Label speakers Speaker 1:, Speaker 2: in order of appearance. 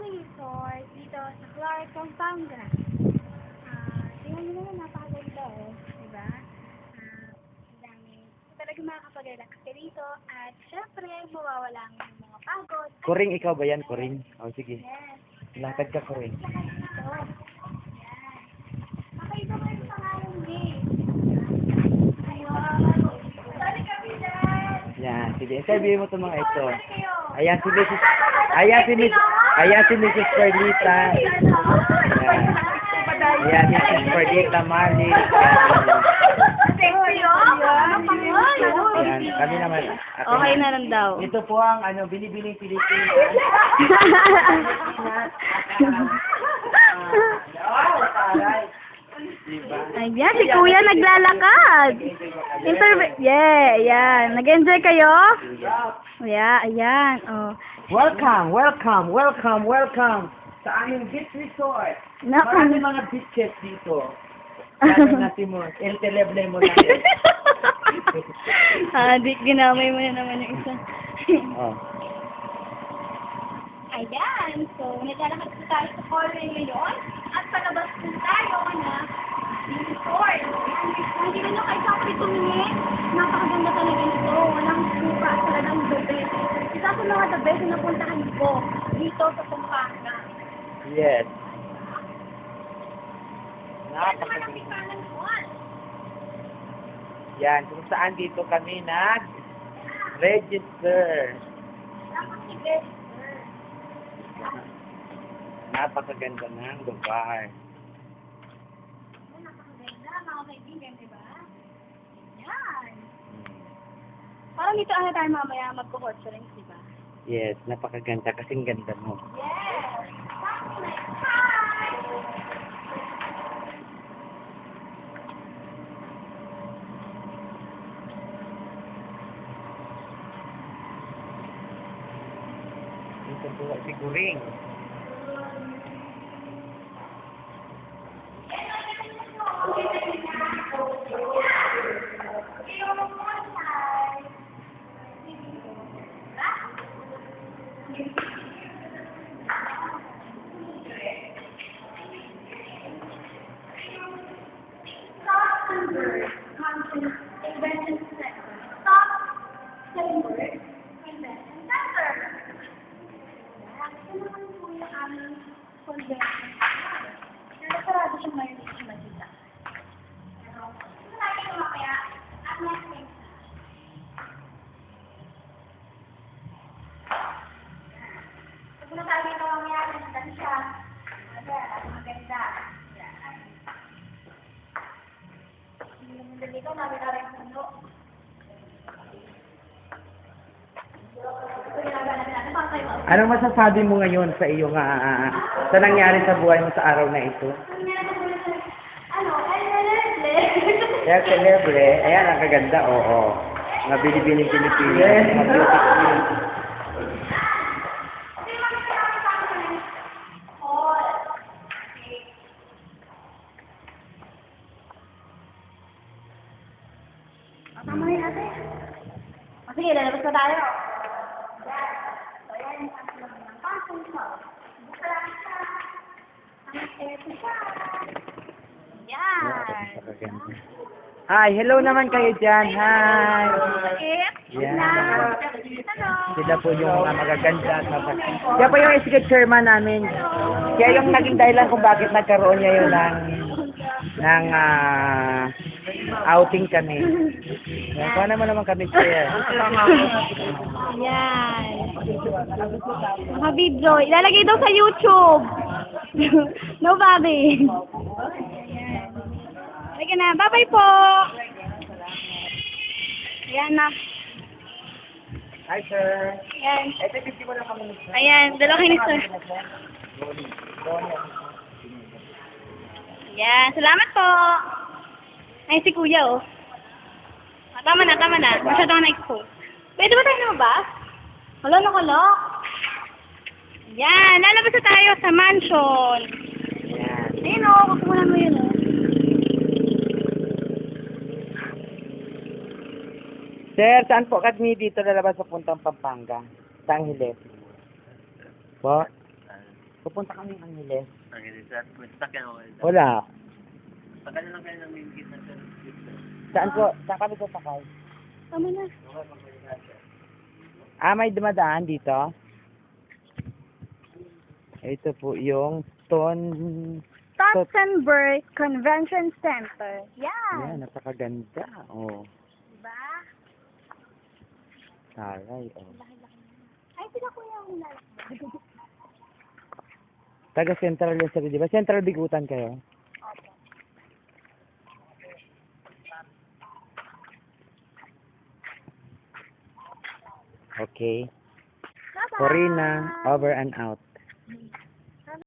Speaker 1: Family Resort dito sa Clark, Pampanga. Tingnan nyo naman, napakaganda diba? Ang dami. Talaga makakapag-relax ka dito at syempre, mawawala ang mga pagod.
Speaker 2: Kuring, ikaw ba yan? Kuring? O, sige.
Speaker 1: Yes.
Speaker 2: Lakad ka, Kuring.
Speaker 1: Lakad dito. Yan. Makita mo yung pangalan niya. Wow. Sali kami dyan.
Speaker 2: Yan, sige. Interview mo itong mga ito.
Speaker 1: Sali kayo.
Speaker 2: Ayan si Mrs. Ayan si Mrs. Perlita. Ayan. Ayan, Mrs. Perlita Marley. Ayan, kami naman. Ako
Speaker 3: Okay na lang daw.
Speaker 2: Ito po ang binibining Pilipinas. Diba?
Speaker 3: Ayan, si Kuya naglalakad. Yeah, ayan. Nag-enjoy kayo? Yeah, ayan. Oh.
Speaker 2: Welcome sa aming beach resort. Marami mga beaches dito. Sabi natin mo, el teleble mo natin.
Speaker 3: Ginamay mo na naman yung isa.
Speaker 2: Oh.
Speaker 1: Ayan. So, naglalakad po tayo sa hallway ngayon. At palabas po tayo na resort. Kung hindi nyo kayo sa akin tumingin, napakaganda talaga nito. Walang suka, talagang the best. Isa sa mga the best na napuntahan ko dito sa Pampanga.
Speaker 2: Yes.
Speaker 1: Yan naman ang ikanan ko.
Speaker 2: Yan, kung saan dito kami nag-register.
Speaker 1: Napakaganda.
Speaker 2: Napakaganda ng lugar.
Speaker 1: Napakaganda, mga kaibigan, diba? Yan. Parang dito tayo mamaya magko-horse rings, diba?
Speaker 2: Yes, napakaganda kasing ganda mo.
Speaker 1: Yes! Hi!
Speaker 2: Ito po si Kuring.
Speaker 1: Convention Center. Stop Sandberg Convention Center. Ito naman po yung aming convention center. Pero sarado siya ngayon, hindi siya makita. Ito tayo siya mamaya at next time. Pag na tayo dito mamaya, nandiyan siya. Maganda. Dito, namin na rin puno.
Speaker 2: Anong masasabi mo ngayon sa iyong sa nangyari sa buhay mo sa araw na ito? Kaya celebre, ayan ang kaganda, oo. Mga binibining Pilipinas, mga beauty queen.
Speaker 1: Tama na natin. Sige, lalabas na tayo. So, yan yung pasok ng pasok ko. Buka lang siya. Eto siya. Yan.
Speaker 2: Hi, hello naman kayo dyan. Hi. Yan.
Speaker 1: Hello.
Speaker 2: Sila po yung mga magaganda at Siya po yung executive chairman namin. Siya yung naging dahilan kung bakit nagkaroon niya yun ng outing kami. Yan, kuha naman kami chair.
Speaker 3: Yan. Mga video. Ilalagay daw sa YouTube. No, Bobby. Halika na. Bye-bye po. Ayan na.
Speaker 2: Hi, sir.
Speaker 3: Ayan.
Speaker 2: Ito, hindi mo na kami.
Speaker 3: Ayan. Dalawa kayo ni sir. Ayan. Salamat po. Ay, si kuya, oh. Tama na. Masyadong na-expose. Pwede ba tayo lumabas? Wala na kala. Yan, lalabas na tayo sa mansion.
Speaker 2: Yan.
Speaker 3: Ayun, oh. Kukunan mo yun, oh.
Speaker 2: Sir, saan po kami dito lalabas sa puntang Pampanga? Sa Angeles. Po? Pupunta kami ng Angeles.
Speaker 4: Angeles, at sakyan ako.
Speaker 2: Wala.
Speaker 4: Pagkano lang kayo ng main gate na
Speaker 2: Saan po? Saan kami sasakay?
Speaker 3: Tama na.
Speaker 2: May dumadaan dito. Ito po yung
Speaker 3: Stotzenberg Convention Center. Yan.
Speaker 2: Yan, napakaganda. Oh,
Speaker 3: Diba?
Speaker 2: taray. Oh.
Speaker 3: Ay, sila kuya ang lalaki.
Speaker 2: Taga Central yung sabi, di ba? Central Bigutan kayo? Okay.
Speaker 3: Bye-bye.
Speaker 2: Corina, over and out.